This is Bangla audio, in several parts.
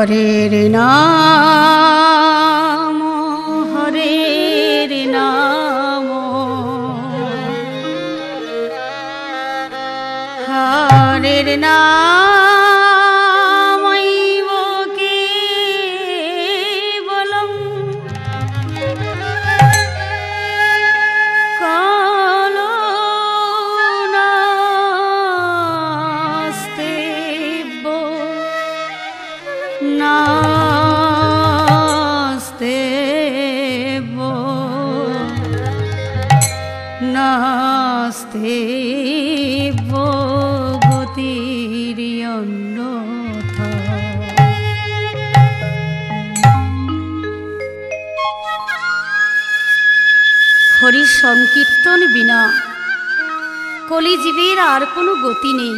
হরের নাম হরের নাম হরের নামৈব কেবলম নাস্তেব্য গতির অন্যথা। হরি সংকীর্তন বিনা কলিজীবের আর কোনো গতি নেই,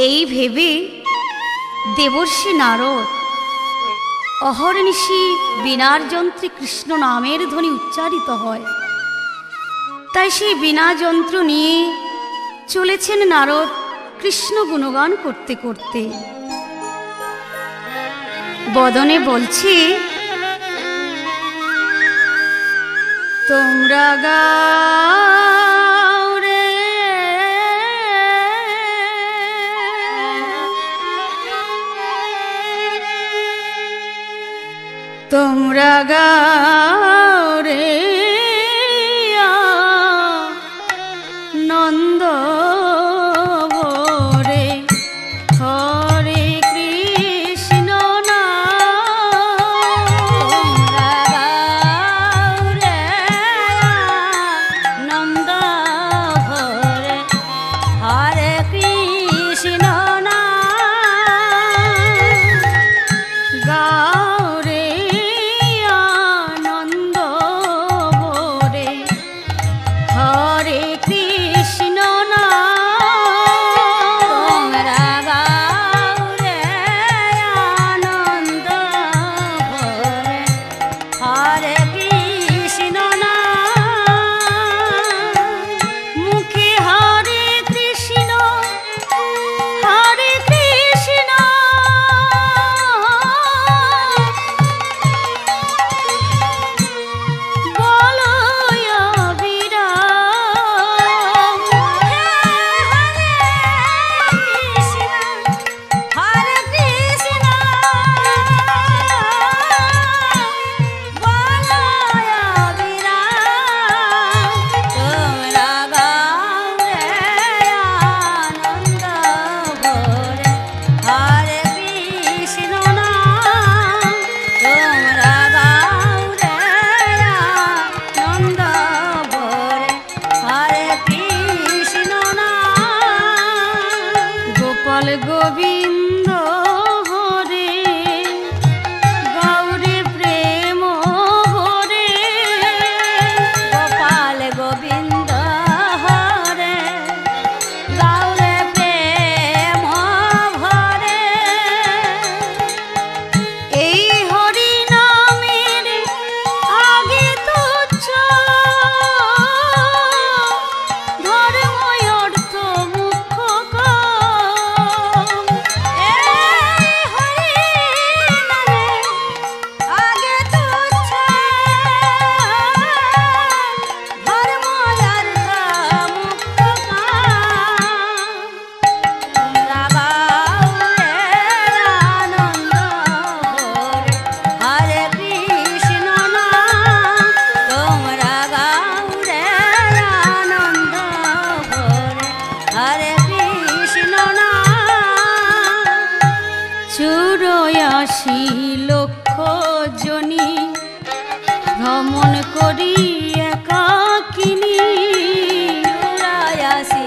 এই ভেবে দেবর্ষি নারদ অহর্নিশি বীণার যন্ত্রে কৃষ্ণ নামের ধ্বনি উচ্চারিত হয়। তাই সেই বীণা যন্ত্র নিয়ে চলেছেন নারদ কৃষ্ণ গুণগান করতে করতে। বদনে বলছে, তোমরা গাও রে তোমরা গাও রে নন্দ ভরে হরে কৃষ্ণ নাম। তোমরা গাও রে নন্দ ভরে হরে কৃষ্ণ নাম। গাও রে আনন্দ ভরে হরে কৃষ্ণ নাম। তোমরা গাও রে আনন্দ ভরে হরে কৃষ্ণ নাম। মুখে হরে কৃষ্ণ বলো অবিরাম। হরে কৃষ্ণ বলো অবিরাম। তোমরা গাও রে আনন্দ ভরে হরে কৃষ্ণ নাম। তোমরা গাও রে আনন্দ ভরে হরে কৃষ্ণ নাম। গোপাল গোবিন্দ হরে গৌরী প্রেম ভরে। গোপাল গোবিন্দ হরে গৌরী প্রেম ভরে। এই হরি নামের আগে তুচ্ছ ধর্ম অর্থ মুখ্য কাম। এই হরি নামের আগে তুচ্ছ ধর্ম অর্থ মুখ্য কাম। তোমরা গাও রে আনন্দ ভরে হরে কৃষ্ণ নাম। তোমরা গাও রে আনন্দ ভরে হরে কৃষ্ণ নাম। 84 লক্ষ জনি ভ্রমণ করি একাকিনী। 84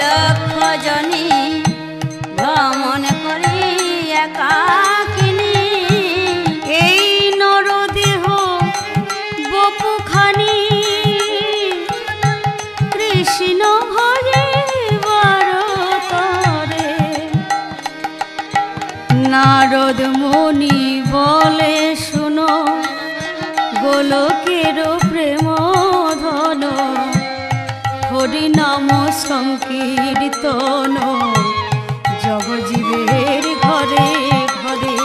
লক্ষ জনি ভ্রমণ করি একাকিনী। এই নরদেহ বপুখানি কৃষ্ণ ভজে বারতরে। নারদ মুনি বলে শুনো, গোলকের প্রেম ধন হরি নাম সংকীর্তন জগজীবের ঘরে ঘরে।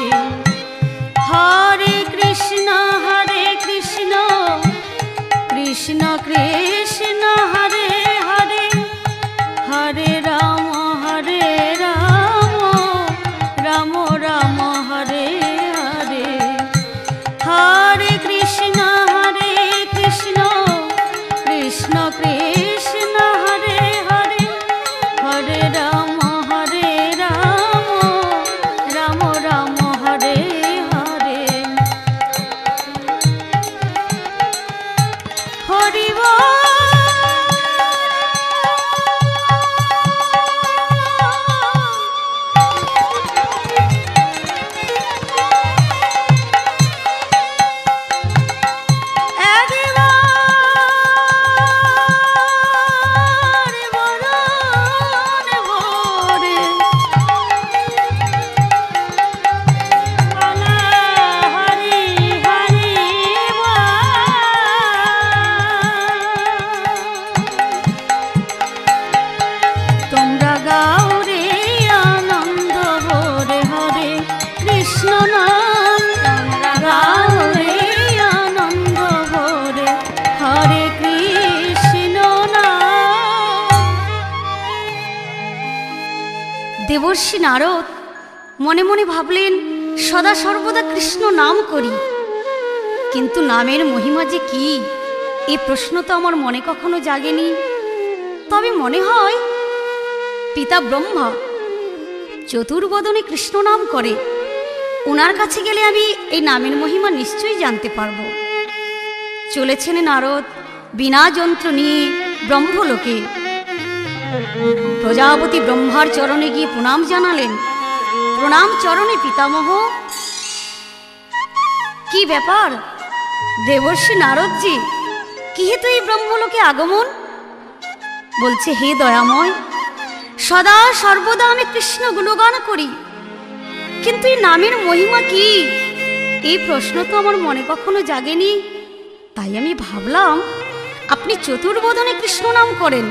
দেবর্ষি নারদ মনে মনে ভাবলেন, সদা সর্বদা কৃষ্ণ নাম করি, কিন্তু নামের মহিমা যে কি এই প্রশ্ন তো আমার মনে কখনো জাগেনি। তবে মনে হয় পিতা ব্রহ্মা চতুর্বদনে কৃষ্ণ নাম করে, ওনার কাছে গেলে আমি এই নামের মহিমা নিশ্চয়ই জানতে পারব। চলেছেন নারদ বিনা যন্ত্র নিয়ে ব্রহ্মলোকে। প্রজাপতি ব্রহ্মার চরণে গিয়ে প্রণাম জানালেন। প্রণাম চরণে পিতামহ। কি ব্যাপার দেবর্ষি নারদজি, কি হেতু এই ব্রহ্মলোকে আগমন? বলছে, হে দয়াময়, সদা সর্বদা আমি কৃষ্ণ গুণগান করি, কিন্তু এই নামের মহিমা কি এই প্রশ্ন তো আমার মনে কখনো জাগেনি। তাই আমি ভাবলাম আপনি চতুর্বদনে কৃষ্ণ নাম করেন,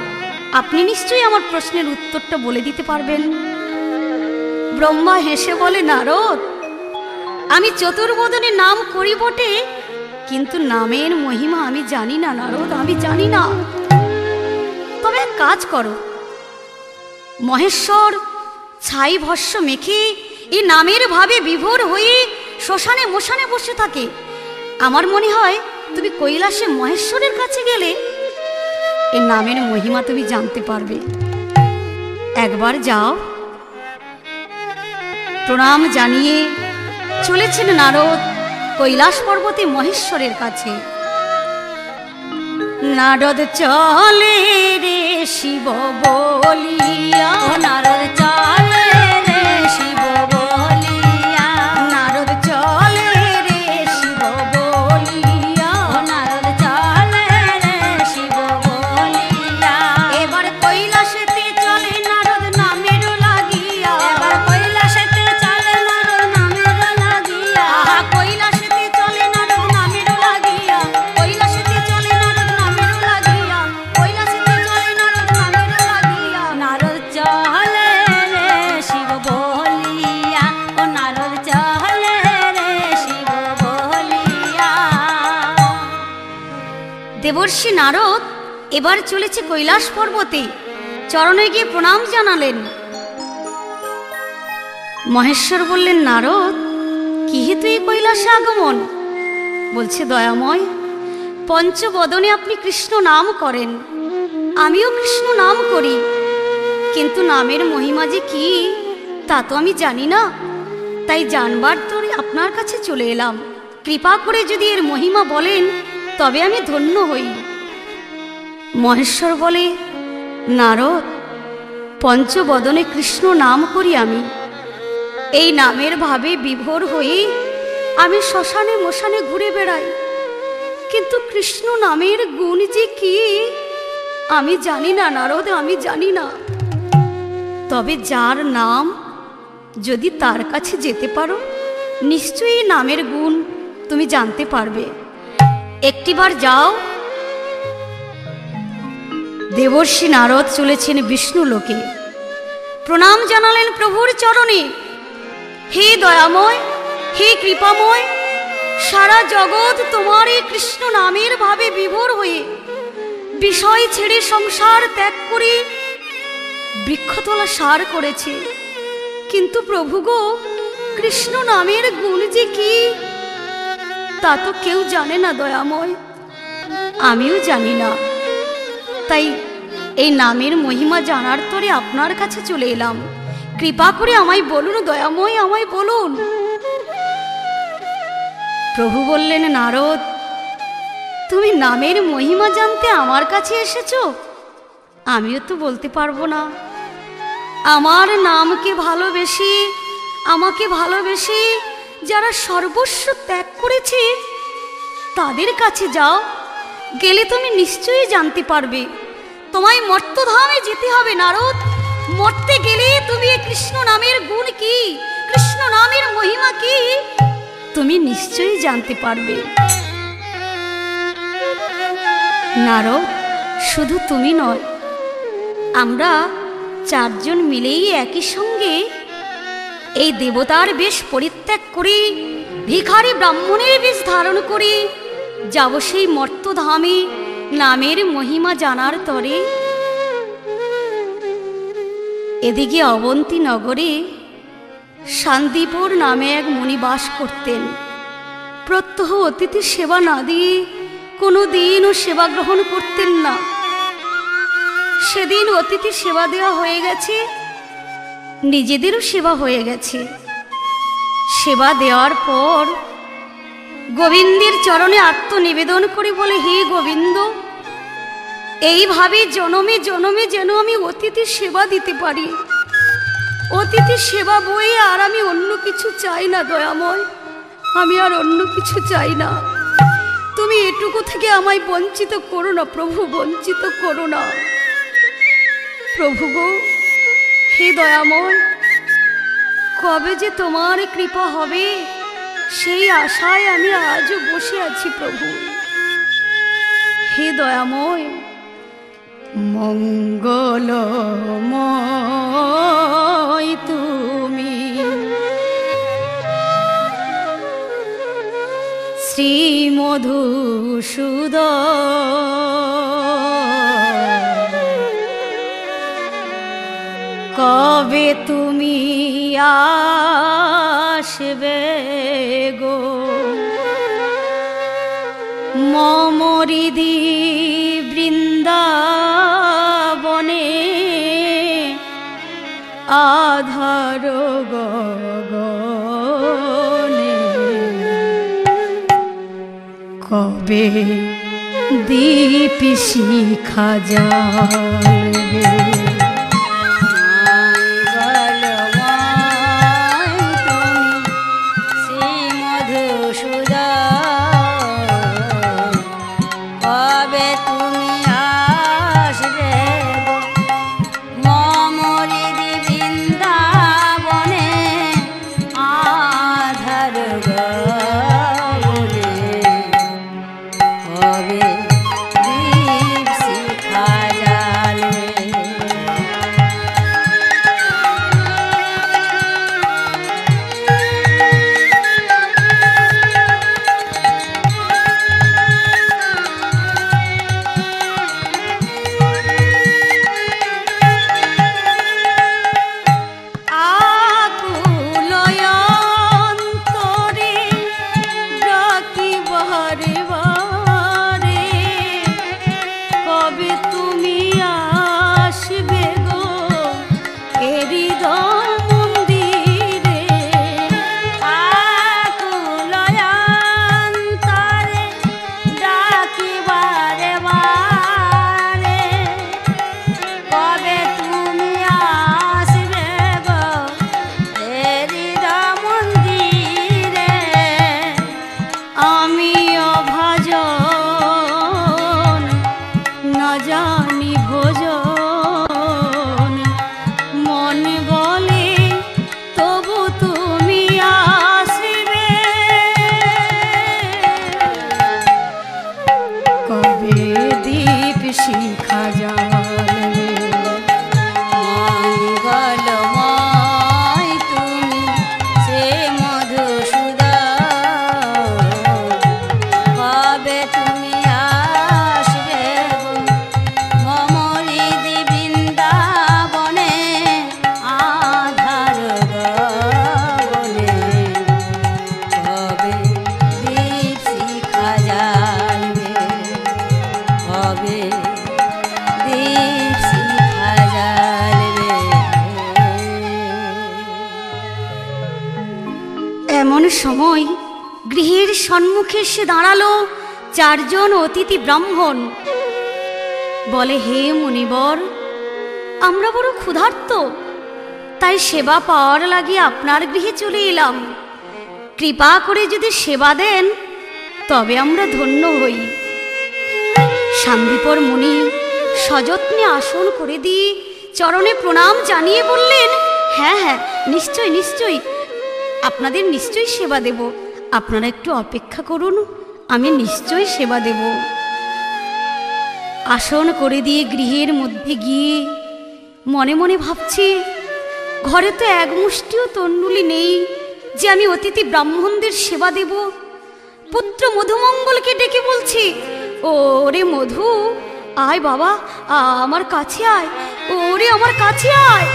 আপনি নিশ্চয়ই আমার প্রশ্নের উত্তরটা বলে দিতে পারবেন। ব্রহ্মা হেসে বলে, নারদ, আমি চতুর্বদনে নাম করি বটে, কিন্তু নামের মহিমা আমি জানি না নারদ, আমি জানি না। তবে এক কাজ করো, মহেশ্বর ছাই ভস্য মেখে এই নামের ভাবে বিভোর হয়ে শ্মশানে মশানে বসে থাকে। আমার মনে হয় তুমি কৈলাসে মহেশ্বরের কাছে গেলে এই নামের মহিমা তুমি জানতে পারবে। একবার যাও। প্রণাম জানিয়ে চলেছেন নারদ কৈলাস পর্বতে মহেশ্বরের কাছে। নারদ চলে রে শিব বলিয়া, নারদ চলে রে শিব বলিয়া, নারদ চলে রে শিব বলিয়া, নারদ চলে রে শিব বলিয়া। এবার কৈলাসেতে চলে নারদ নামের লাগিয়া, এবার কৈলাসেতে চলে নারদ নামের লাগিয়া, কৈলাসেতে চলে নারদ নামের লাগিয়া, কৈলাসেতে চলে নারদ নামের লাগিয়া, কৈলাসেতে চলে নারদ নামের লাগিয়া। নারদ চলে রে শিব বলিয়া, ও নারদ চলে রে শিব বলিয়া। দেবর্ষি নারদ এবার চলেছে কৈলাস পর্বতে, চরণে গিয়ে প্রণাম জানালেন। মহেশ্বর বললেন, নারদ, কি হেতু এই কৈলাসে আগমন? বলছে, দয়াময়, পঞ্চবদনে আপনি কৃষ্ণ নাম করেন, আমিও কৃষ্ণ নাম করি, কিন্তু নামের মহিমা যে কি তা তো আমি জানি না। তাই জানবার তোরে আপনার কাছে চলে এলাম। কৃপা করে যদি এর মহিমা বলেন তবে আমি ধন্য হই। মহেশ্বর বলে, নারদ, পঞ্চবদনে কৃষ্ণ নাম করি আমি, এই নামের ভাবে বিভোর হয়ে আমি শ্মশানে মশানে ঘুরে বেড়াই, কিন্তু কৃষ্ণ নামের গুণ যে কি আমি জানি না নারদ, আমি জানি না। তবে যার নাম যদি তার কাছে যেতে পারো নিশ্চয়ই নামের গুণ তুমি জানতে পারবে। একটিবার যাও। দেবর্ষি নারদ চলেছেন বিষ্ণু লোকে। প্রণাম জানালেন প্রভুর চরণে। হে দয়াময়, হে কৃপাময়, সারা জগৎ তোমার এই কৃষ্ণ নামের ভাবে বিভোর হয়ে বিষয় ছেড়ে সংসার ত্যাগ করে বৃক্ষতলা সার করেছে, কিন্তু প্রভু গো, কৃষ্ণ নামের গুণ যে কি তা তো কেউ জানে না দয়াময়, আমিও জানি না। তাই এই নামের মহিমা জানার তরে আপনার কাছে চলে এলাম। কৃপা করে আমায় বলুন দয়াময়, আমায় বলুন। প্রভু বললেন, নারদ, তুমি নামের মহিমা জানতে আমার কাছে এসেছো? আমিও তো বলতে পারবো না। আমার নামকে ভালোবেসে, আমাকে ভালোবেসে যারা সর্বস্ব ত্যাগ করেছে তাদের কাছে যাও, গেলে তুমি নিশ্চয়ই জানতে পারবে। তোমায় মর্তধামে যেতে হবে নারদ। মরতে গেলে তুমি কৃষ্ণ নামের গুণ কি, কৃষ্ণ নামের মহিমা কি তুমি নিশ্চয়ই জানতে পারবে। নারদ, শুধু তুমি নয়, আমরা চারজন মিলেই একই সঙ্গে এই দেবতার বেশ পরিত্যাগ করে ভিখারি ব্রাহ্মণের বেশ ধারণ করে যাব সেই মর্তধামে নামের মহিমা জানার তরে। এদিকে অবন্তী নগরে শান্তিপুর নামে এক মুনি বাস করতেন। প্রত্যহ অতিথি সেবা না দিয়ে কোনো দিনও সেবা গ্রহণ করতেন না। সেদিন অতিথি সেবা দেওয়া হয়ে গেছে, নিজেদেরও সেবা হয়ে গেছে। সেবা দেওয়ার পর গোবিন্দের চরণে আত্মনিবেদন করে বলে, হে গোবিন্দ, এইভাবে জনমে জনমে যেন আমি অতিথি সেবা দিতে পারি। অতিথি সেবা বয়ে আর আমি অন্য কিছু চাই না দয়াময়, আমি আর অন্য কিছু চাই না। তুমি এটুকু থেকে আমায় বঞ্চিত করো না প্রভু, বঞ্চিত করো না প্রভু গো। হে দয়াময়, কবে যে তোমার কৃপা হবে সেই আশায় আমি আজও বসে আছি প্রভু। হে দয়াময়, মঙ্গলময় তুমি, শ্রী মধুসূদন, কবে তুমি আসবে গো মম হৃদি বৃন্দাবনে, আধার গগনে, কবে দীপ শিখা জ্বালবে। সময় গৃহের সম্মুখে এসে দাঁড়ালো চারজন অতিথি ব্রাহ্মণ। বলে, হে মুনিবর, আমরা বড় ক্ষুধার্ত, তাই সেবা পাওয়ার লাগিয়ে আপনার গৃহে চলে এলাম। কৃপা করে যদি সেবা দেন তবে আমরা ধন্য হই। শান্তিপুর মুনি সযত্নে আসন করে দিয়ে চরণে প্রণাম জানিয়ে বললেন, হ্যাঁ হ্যাঁ, নিশ্চয় নিশ্চয়ই, আপনাদের নিশ্চয়ই সেবা দেব। আপনারা একটু অপেক্ষা করুন, আমি নিশ্চয়ই সেবা দেব। আসন করে দিয়ে গৃহের মধ্যে গিয়ে মনে মনে ভাবছি, ঘরে তো এক মুষ্টিও তন্ডুলি নেই যে আমি অতিথি ব্রাহ্মণদের সেবা দেব। পুত্র মধুমঙ্গলকে ডেকে বলছি, ওরে মধু, আয় বাবা, আমার কাছে আয়, ওরে আমার কাছে আয়।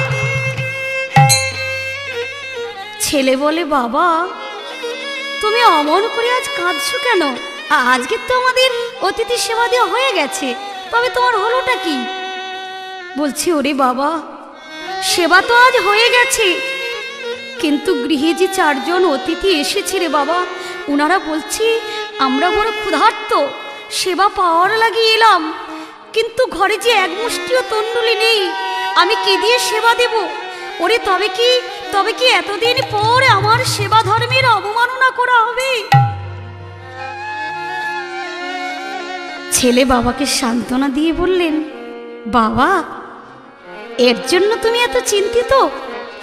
ছেলে বলে, বাবা তুমি অমন করে আজ কাঁদছো কেন? আজকে তো আমাদের অতিথি সেবা দেওয়া হয়ে গেছে, তবে তোমার হলোটা কি? বলছি, ওরে বাবা, সেবা তো আজ হয়ে গেছে, কিন্তু গৃহে যে 4 জন অতিথি এসেছে রে বাবা, ওনারা বলছি আমরা বড় ক্ষুধার্ত, সেবা পাওয়ার লাগি এলাম, কিন্তু ঘরে যে এক মুষ্টিও তন্ডুলি নেই, আমি কি দিয়ে সেবা দেব? ওরে তবে কি এতদিন পর আমার সেবা ধর্মের অবমাননা করা হবে? ছেলে বাবাকে সান্ত্বনা দিয়ে বললেন, বাবা এর জন্য তুমি এত চিন্তিত?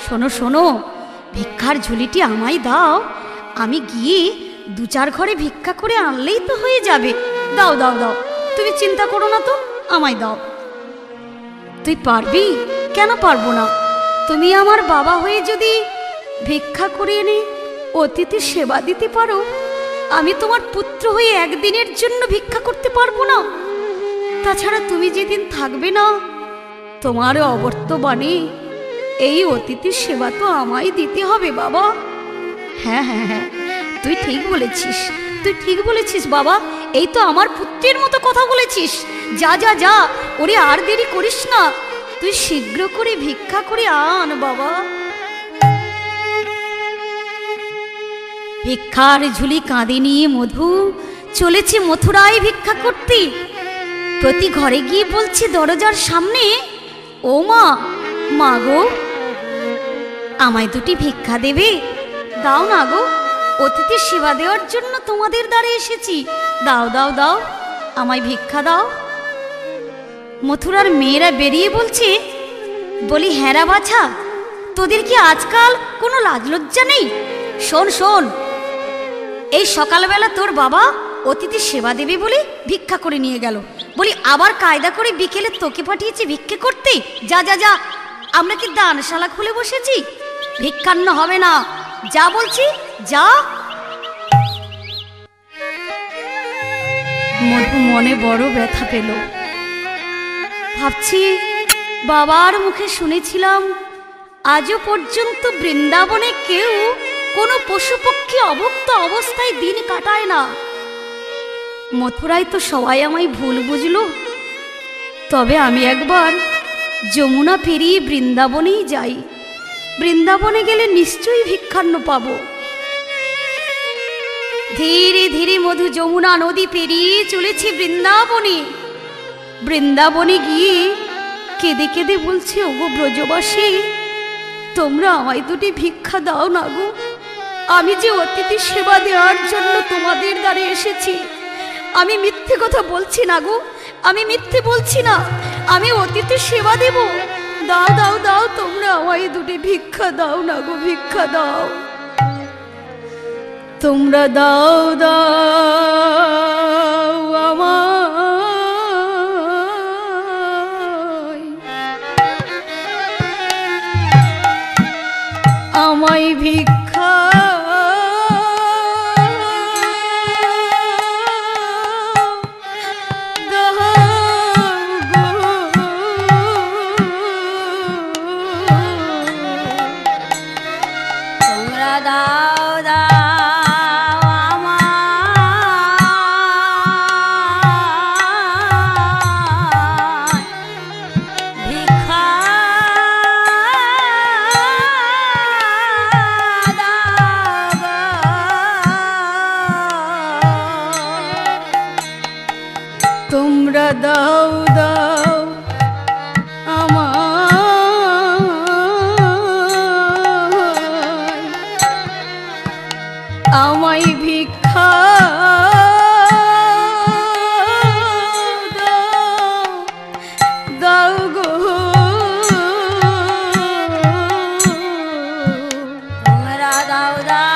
শোনো শোনো, ভিক্ষার ঝুলিটি আমায় দাও, আমি গিয়ে 2-4 ঘরে ভিক্ষা করে আনলেই তো হয়ে যাবে। দাও দাও দাও, তুমি চিন্তা করো না তো, আমায় দাও। তুই পারবি? কেন পারবো না? তুমি আমার বাবা হয়ে যদি ভিক্ষা করে এনে অতিথি সেবা দিতে পারো, আমি তোমার পুত্র হয়ে একদিনের জন্য ভিক্ষা করতে পারবো না? তাছাড়া তুমি যেদিন থাকবে না, তোমার অবর্তমানে এই অতিথি সেবা তো আমায় দিতে হবে বাবা। হ্যাঁ হ্যাঁ হ্যাঁ, তুই ঠিক বলেছিস বাবা, এই তো আমার পুত্রের মতো কথা বলেছিস। যা যা যা, ওরে আর দেরি করিস না, তুই শীঘ্র করে ভিক্ষা করে আন বাবা। ভিক্ষার ঝুলি কাঁধে নিয়ে মধু চলেছে মথুরায় ভিক্ষা করতে। প্রতি ঘরে গিয়ে বলছে দরজার সামনে, ও মা গো, আমায় 2টি ভিক্ষা দেবে? দাও না গো, অতিথি সেবা দেওয়ার জন্য তোমাদের দ্বারে এসেছি, দাও দাও দাও, আমায় ভিক্ষা দাও। মথুরার মেয়েরা বেরিয়ে বলছে, বলি, হ্যাঁ বাছা, তোদের কি আজকাল কোনো লাজ লজ্জা নেই? শোন শোন, এই সকালবেলা তোর বাবা অতিথি সেবা দেবে বলে ভিক্ষা করে নিয়ে গেল, বলি আবার কায়দা করে বিকেলে তোকে পাঠিয়েছে ভিক্ষে করতে। যা যা যা, আমরা কি দানশালা খুলে বসেছি? ভিক্ষান্ন হবে না, যা বলছি যা। মধু মনে বড় ব্যথা পেল। ভাবছি, বাবার মুখে শুনেছিলাম আজও পর্যন্ত বৃন্দাবনে কেউ কোনো পশুপক্ষী অভুক্ত অবস্থায় দিন কাটায় না। মথুরায় তো সবাই আমায় ভুল বুঝলো, তবে আমি একবার যমুনা পেরিয়ে বৃন্দাবনেই যাই, বৃন্দাবনে গেলে নিশ্চয়ই ভিক্ষান্ন পাব। ধীরে ধীরে মধু যমুনা নদী পেরিয়ে চলেছে বৃন্দাবনে। বৃন্দাবনে গিয়ে কেঁদে কেঁদে বলছে, ওগো ব্রজবাসী, তোমরা আমায় 2টি ভিক্ষা দাও না গো, আমি যে অতিথি সেবা দেওয়ার জন্য তোমাদের দ্বারে এসেছি। আমি মিথ্যে কথা বলছি না গো, আমি মিথ্যে বলছি না, আমি অতিথি সেবা দেব। দাও দাও দাও, তোমরা আমায় 2টি ভিক্ষা দাও না গো, ভিক্ষা দাও, তোমরা দাও দাও আমায় ভিক্ষা দাও দাও আমায় ভিক্ষা দাও গো, তোমরা দাও দাও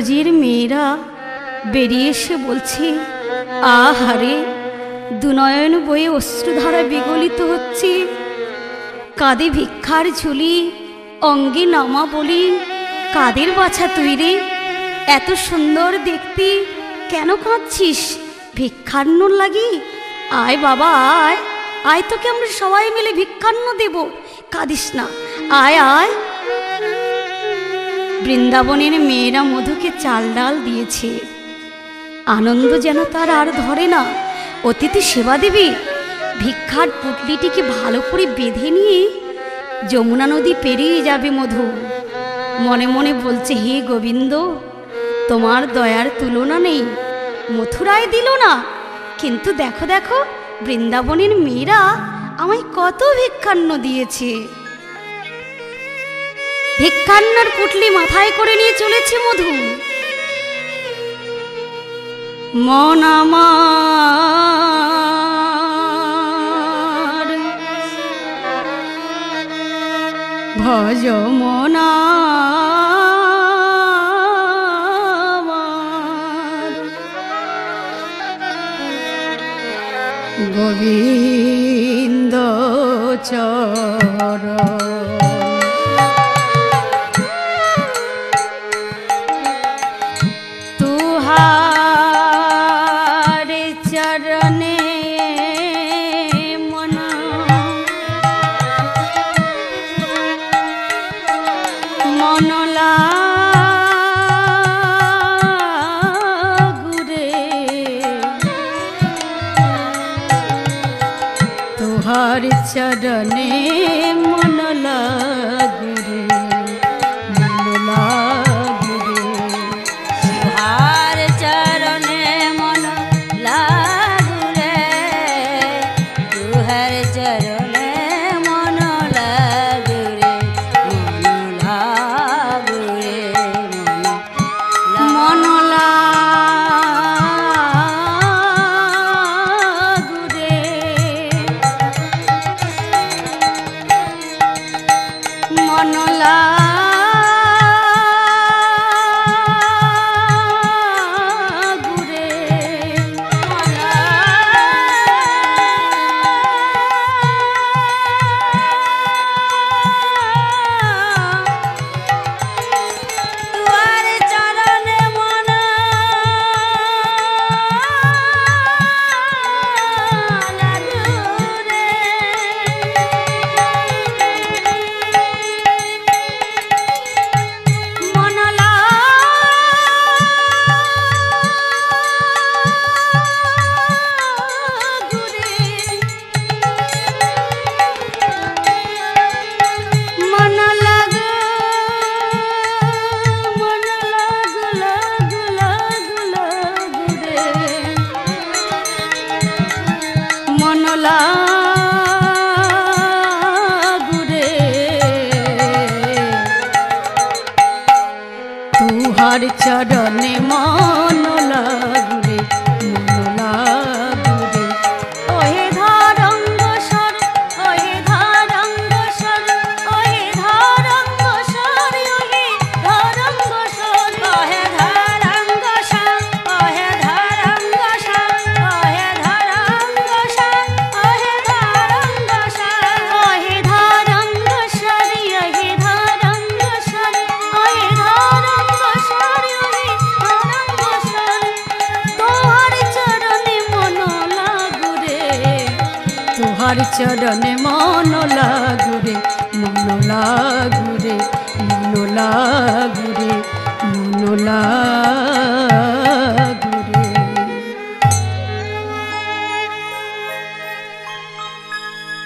ব্রজের মেয়েরা বেরিয়ে এসে বলছে, আহারে, দুনয়ন বয়ে অশ্রুধারা বিগলিত হচ্ছে, কাঁধে ভিক্ষার ঝুলি, অঙ্গে নামা বলি, কাদের বাছা তুই রে? এত সুন্দর দেখতে, কেন কাঁদছিস? ভিক্ষান্ন লাগি? আয় বাবা আয়, আয়, তোকে আমরা সবাই মিলে ভিক্ষান্ন দেব, কাঁদিস না, আয় আয়। বৃন্দাবনের মেয়েরা মধুকে চাল ডাল দিয়েছে, আনন্দ যেন তার আর ধরে না। অতিথি সেবা দেবে, ভিক্ষার পুটলিটিকে ভালো করে বেঁধে নিয়ে যমুনা নদী পেরিয়ে যাবে মধু। মনে মনে বলছে, হে গোবিন্দ, তোমার দয়ার তুলনা নেই, মথুরায় দিল না, কিন্তু দেখো দেখো বৃন্দাবনের মেয়েরা আমায় কত ভিক্ষান্ন দিয়েছে। ভিক্ষান্নার পুটলি মাথায় করে নিয়ে চলেছে মধু। মন আমার ভজ মনা গোবিন্দ চরণ তুহার চরণে মন মনলা तुहार चरणे मन लागु रे, मन लागु रे, तुहार चरणे मन लागु रे, तुहार चरणे मन लागु रे, मन लागु रे, मन लागु रे, मन लागु रे, मन तुहार चरणे मन लागु रे, मन लागु रे, मन लागु, मन लागु लागु लागु लागु रे, मन लागु रे, तुहार चरणे मन लागु रे, मन लागु रे, ओहे धारंग सर, ओहे धारंग सर, ओहे धारंग सर, ओहे धारंग सर, ओहे धारंग सर, ओहे धारंग सर, ओहे धारंग सर, ओहे धारंग सर, ओहे धारंग सर, ओहे धारंग सर, ओहे धारंग सर, ओहे धारंग सर, तोहर चरणे मन लागु रे, तुहार चरणे मन लागु रे, मन लागु रे, मन लागु रे, मन लागु रे।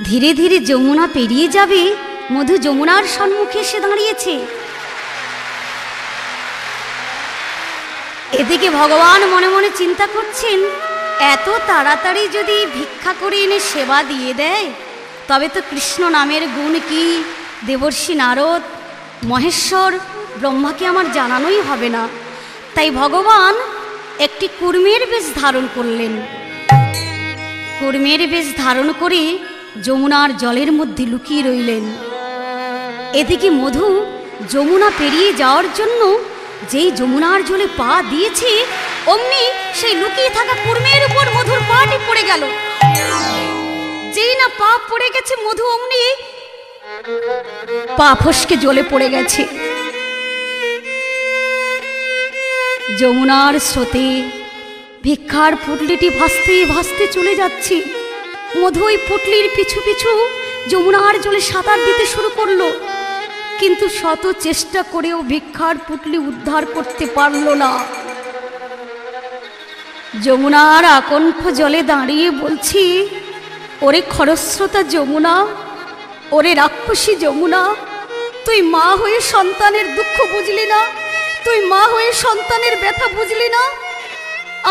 ধীরে ধীরে যমুনা পেরিয়ে যাবে, মধু যমুনার সম্মুখে এসে দাঁড়িয়েছে। এদিকে ভগবান মনে মনে চিন্তা করছেন, এত তাড়াতাড়ি যদি ভিক্ষা করে এনে সেবা দিয়ে দেয়, তবে তো কৃষ্ণ নামের গুণ কি দেবর্ষি নারদ, মহেশ্বর, ব্রহ্মাকে আমার জানানোই হবে না। তাই ভগবান একটি কুর্মের বেশ ধারণ করলেন। কুর্মের বেশ ধারণ করে যমুনার জলের মধ্যে লুকিয়ে রইলেন। এদিকে মধু যমুনা পেরিয়ে যাওয়ার জন্য যেই যমুনার জলে পা দিয়েছে অমনি সেই লুকিয়ে থাকা কুর্মের উপর মধুর পাটি পড়ে গেল। যেই না পা পড়ে গেছে মধু অমনি পা ফসকে জলে পড়ে গেছে। যমুনার স্রোতে ভিক্ষার পুটলিটি ভাসতে ভাসতে চলে যাচ্ছে। মধু ওই পুটলির পিছু পিছু যমুনার জলে সাঁতার দিতে শুরু করলো, কিন্তু শত চেষ্টা করেও ভিক্ষার পুটলি উদ্ধার করতে পারল না। যমুনার আকণ্ঠ জলে দাঁড়িয়ে বলছি, ওরে খরস্রোতা যমুনা, ওরে রাক্ষসী যমুনা, তুই মা হয়ে সন্তানের দুঃখ বুঝলি না, তুই মা হয়ে সন্তানের ব্যথা বুঝলি না।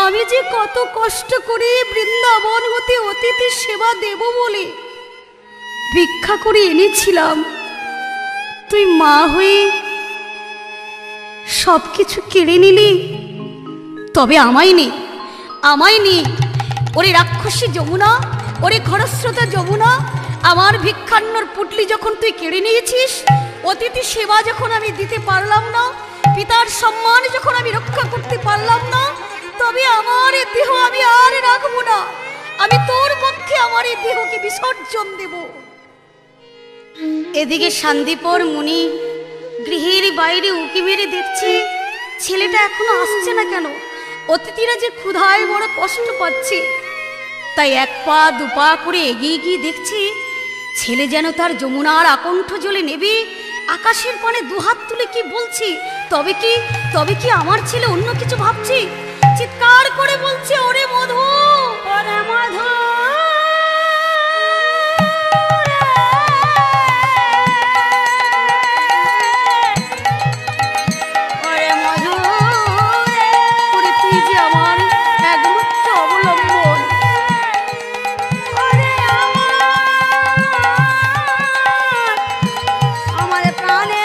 আমি যে কত কষ্ট করে বৃন্দাবন হতে অতিথির সেবা দেব বলে ভিক্ষা করে এনেছিলাম, তুই মা হয়ে সব কিছু কেড়ে নিলি। তবে আমায় নে, আমায় নে। ওরে রাক্ষসী যমুনা, ওরে খরস্রোতা যমুনা, আমার ভিক্ষান্নর পুটলি যখন তুই কেড়ে নিয়েছিস, অতিথি সেবা যখন আমি দিতে পারলাম না, পিতার সম্মান যখন আমি রক্ষা করতে পারলাম না, তবে আমার এই দেহ আমি আর রাখবো না। আমি তোর পক্ষে আমার এই দেহকে বিসর্জন দেব। এদিকে শান্তিপুর মুনি গৃহের বাইরে উঁকি মেরে দেখছে ছেলেটা এখনো আসছে না কেন। অতিথিরা যে ক্ষুধায় বড় কষ্ট পাচ্ছে, তাই এক পা দুপা করে এগিয়ে গিয়ে দেখছে ছেলে যেন তার যমুনার আকণ্ঠ জলে নেবে আকাশের পানে দুহাত তুলে কি বলছি, তবে কি আমার ছেলে অন্য কিছু ভাবছে? চিৎকার করে বলছে, ওরে মধু, ওরে মধু, ওরে মধু, ওরে তুই যে আমার একমাত্র অবলম্বন, ওরে আমার প্রাণে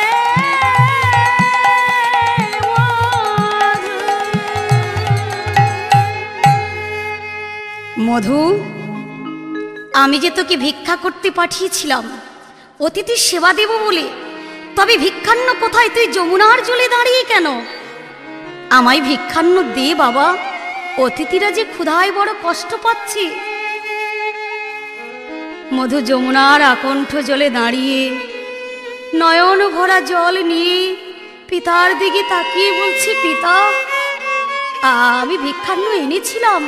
মধু, আমি যে তোকে ভিক্ষা করতে পাঠিয়েছিলাম অতিথির সেবা দেব বলে, তবে ভিক্ষান্ন কোথায়? তুই যমুনার জলে দাঁড়িয়ে কেন? আমায় ভিক্ষান্ন দে বাবা, অতিথিরা যে ক্ষুধায় বড় কষ্ট পাচ্ছে। মধু যমুনার আকণ্ঠ জলে দাঁড়িয়ে নয়ন ভরা জল নিয়ে পিতার দিকে তাকিয়ে বলছে, পিতা, আমি ভিক্ষান্ন এনেছিলাম,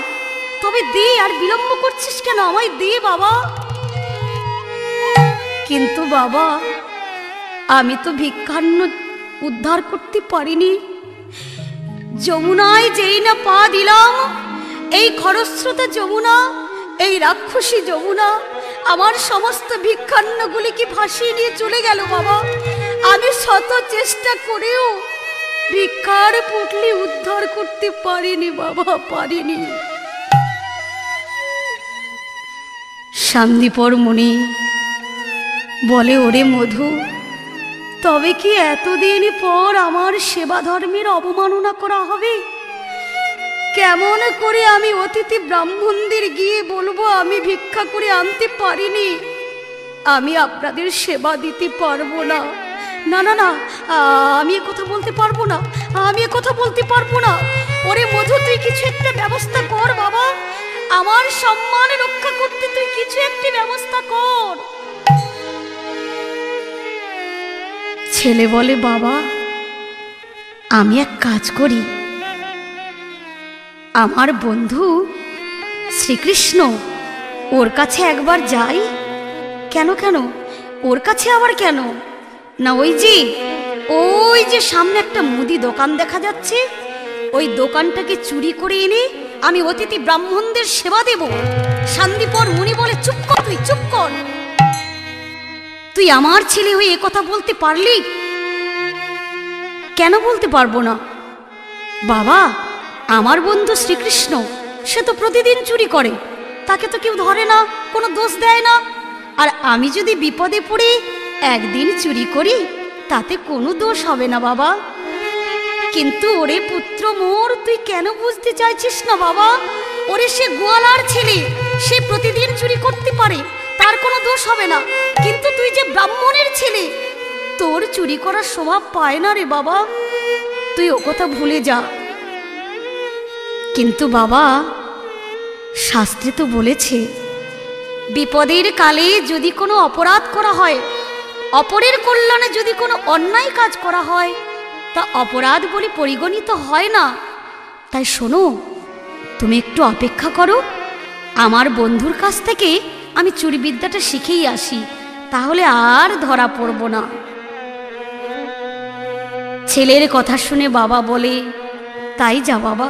তবে দে, আর বিলম্ব করছিস কেন? আমায় দে বাবা। কিন্তু বাবা, আমি তো ভিক্ষান্ন উদ্ধার করতে পারিনি। যমুনায় যেই না পা দিলাম, এই খরস্রোতা যমুনা, এই রাক্ষসী যমুনা আমার সমস্ত ভিক্ষান্নগুলিকে ভাসিয়ে নিয়ে চলে গেল বাবা। আমি শত চেষ্টা করেও ভিক্ষার পুটলি উদ্ধার করতে পারিনি বাবা, পারিনি। শান্তিপুর মুনি বলে, ওরে মধু, তবে কি এতদিন পর আমার সেবা ধর্মের অবমাননা করা হবে? কেমন করে আমি অতিথি ব্রাহ্মণদের গিয়ে বলবো আমি ভিক্ষা করে আনতে পারিনি, আমি আপনাদের সেবা দিতে পারবো না? না না না, আমি কথা বলতে পারবো না, আমি কথা বলতে পারবো না। ওরে মধু, তুই কিছু একটা ব্যবস্থা কর বাবা, আমার সম্মান রক্ষা করতে তুই কিছু একটা ব্যবস্থা কর। ছেলে বলে, বাবা, আমি এক কাজ করি, আমার বন্ধু শ্রীকৃষ্ণ, ওর কাছে একবার যাই। কেন কেন? ওর কাছে আবার কেন? না, ওই যে সামনে একটা মুদি দোকান দেখা যাচ্ছে, ওই দোকানটাকে চুরি করে এনে আমি অতিথি ব্রাহ্মণদের সেবা দেব। শান্তিপুর মুনি বলে, চুপ কর, তুই চুপ কর। তুই আমার ছেলে হয়ে এ কথা বলতে পারলি? কেন বলতে পারবো না বাবা? আমার বন্ধু শ্রীকৃষ্ণ, সে তো প্রতিদিন চুরি করে, তাকে তো কেউ ধরে না, কোনো দোষ দেয় না। আর আমি যদি বিপদে পড়ে একদিন চুরি করি, তাতে কোনো দোষ হবে না বাবা। কিন্তু ওরে পুত্র মোর, তুই কেন বুঝতে চাইছিস না বাবা? ওরে সে গোয়ালার ছেলে, সে প্রতিদিন চুরি করতে পারে, তার কোনো দোষ হবে না। কিন্তু তুই যে ব্রাহ্মণের ছেলে, তোর চুরি করার স্বভাব পায় না রে বাবা। তুই ও কথা ভুলে যা। কিন্তু বাবা, শাস্ত্রে তো বলেছে বিপদের কালে যদি কোনো অপরাধ করা হয়, অপরের কল্যাণে যদি কোনো অন্যায় কাজ করা হয়, তা অপরাধ বলে পরিগণিত হয় না। তাই শোনো, তুমি একটু অপেক্ষা করো, আমার বন্ধুর কাছ থেকে আমি চুরিবিদ্যাটা শিখেই আসি, তাহলে আর ধরা পড়ব না। ছেলের কথা শুনে বাবা বলে, তাই যা বাবা,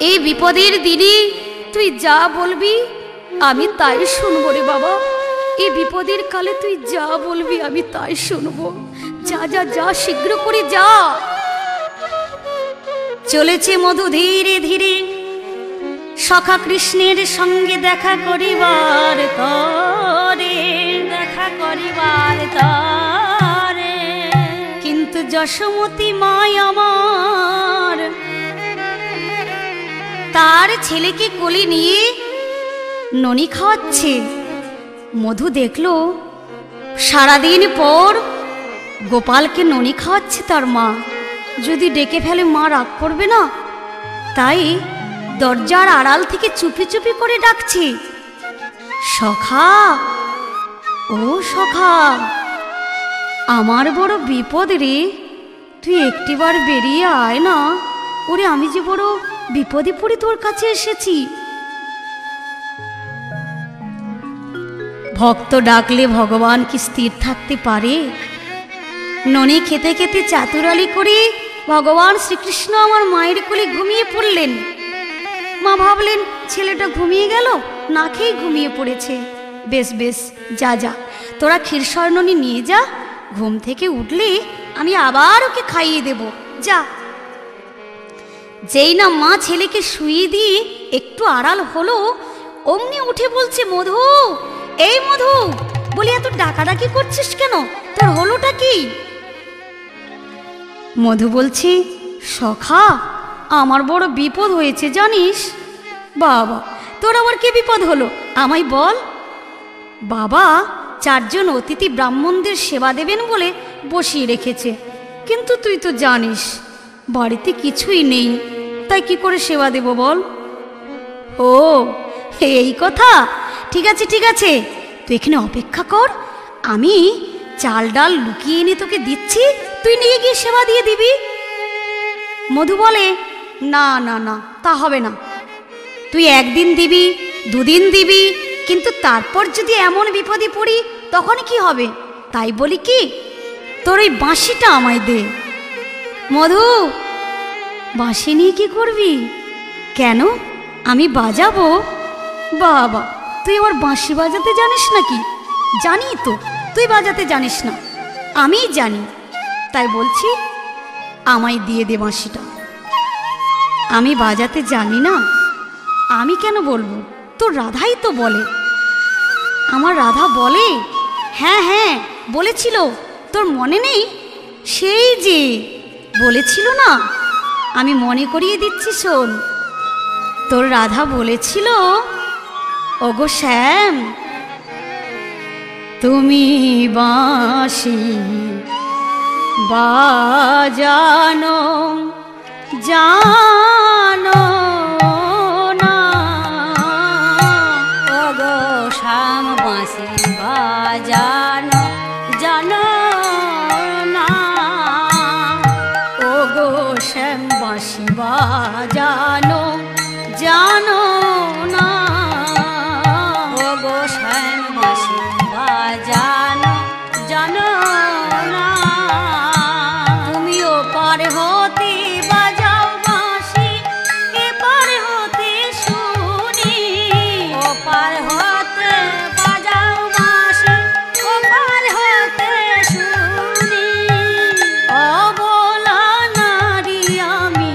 এই বিপদের দিনে তুই যা বলবি আমি তাই শুনবো রে বাবা। এই বিপদের কালে তুই যা বলবি আমি তাই শুনবো। যা যা যা, শীঘ্র করে যা। চলেছে মধু ধীরে ধীরে সখা কৃষ্ণের সঙ্গে দেখা করিবার তরে, দেখা করিবার তরে। কিন্তু যশোমতী মাই আমার তার ছেলেকে কোলে নিয়ে ননি খাওয়াচ্ছে। মধু দেখলো সারাদিন পর গোপালকে ননি খাওয়াচ্ছে তার মা, যদি ডেকে ফেলে মা রাগ করবে না, তাই দরজার আড়াল থেকে চুপি চুপি করে ডাকছে, সখা, ও সখা, আমার বড় বিপদ রে, তুই একটিবার বেরিয়ে আয় না। ওরে, আমি যে বড় বিপদে পড়ে তোর কাছে এসেছি। ভক্ত ডাকলে ভগবান কি স্থির থাকতে পারে? ননি খেতে খেতে চাতুরালি করে ভগবান শ্রীকৃষ্ণ আমার মায়ের কোলে ঘুমিয়ে পড়লেন। মা ভাবলেন ছেলেটা ঘুমিয়ে গেল, না খেয়ে ঘুমিয়ে পড়েছে। বেশ বেশ, যা যা, তোরা ক্ষীরস্বর্ণনি নিয়ে যা, ঘুম থেকে উঠলে আমি আবার ওকে খাইয়ে দেব, যা। যেই না মা ছেলেকে শুইয়ে দিয়ে একটু আড়াল হলো, অমনি উঠে বলছে, মধু, এই মধু, বলি এত ডাকাডাকি করছিস কেন? তোর হলোটা কি? মধু বলছে, সখা, আমার বড় বিপদ হয়েছে জানিস। বাবা, তোর আবার কি বিপদ হলো আমায় বল। বাবা 4 জন অতিথি ব্রাহ্মণদের সেবা দেবেন বলে বসিয়ে রেখেছে, কিন্তু তুই তো জানিস বাড়িতে কিছুই নেই, তাই কি করে সেবা দেব বল। ও, এই কথা, ঠিক আছে ঠিক আছে, তুই এখানে অপেক্ষা কর, আমি চাল ডাল লুকিয়ে এনে তোকে দিচ্ছি, তুই নিয়ে গিয়ে সেবা দিয়ে দিবি। মধু বলে, না না না, তা হবে না। তুই 1 দিন দিবি, 2 দিন দিবি, কিন্তু তারপর যদি এমন বিপদে পড়ি তখন কি হবে? তাই বলি কি, তোর ওই বাঁশিটা আমায় দে। মধু, বাঁশি নিয়ে কি করবি? কেন, আমি বাজাবো। বাবা, তুই আবার বাঁশি বাজাতে জানিস নাকি? জানি তো, তুই বাজাতে জানিস না, আমিই জানি, তাই বলছি আমায় দিয়ে দে বাঁশিটা। আমি বাজাতে জানি না, আমি কেন বলবো, তোর রাধাই তো বলে। আমার রাধা বলে? হ্যাঁ হ্যাঁ, বলেছিল, তোর মনে নেই? সেই যে বলেছিল না, আমি মনে করিয়ে দিচ্ছি, শোন। তোর রাধা বলেছিল, ওগো শ্যাম, তুমি বাঁশি বাজানো জানো না, ওগো শ্যাম, বাঁশি বাজানো জানো না, ওগো শ্যাম, বাঁশি বাজানো জানো না, ওগো শ্যাম, বাঁশি বাজানো জানো না। তুমি ওপার হতে বাজাও বাঁশি, এপার হতে শুনি, ওপার হতে বাজাও বাঁশি, ওপার হতে শুনি। অবলা নারী আমি,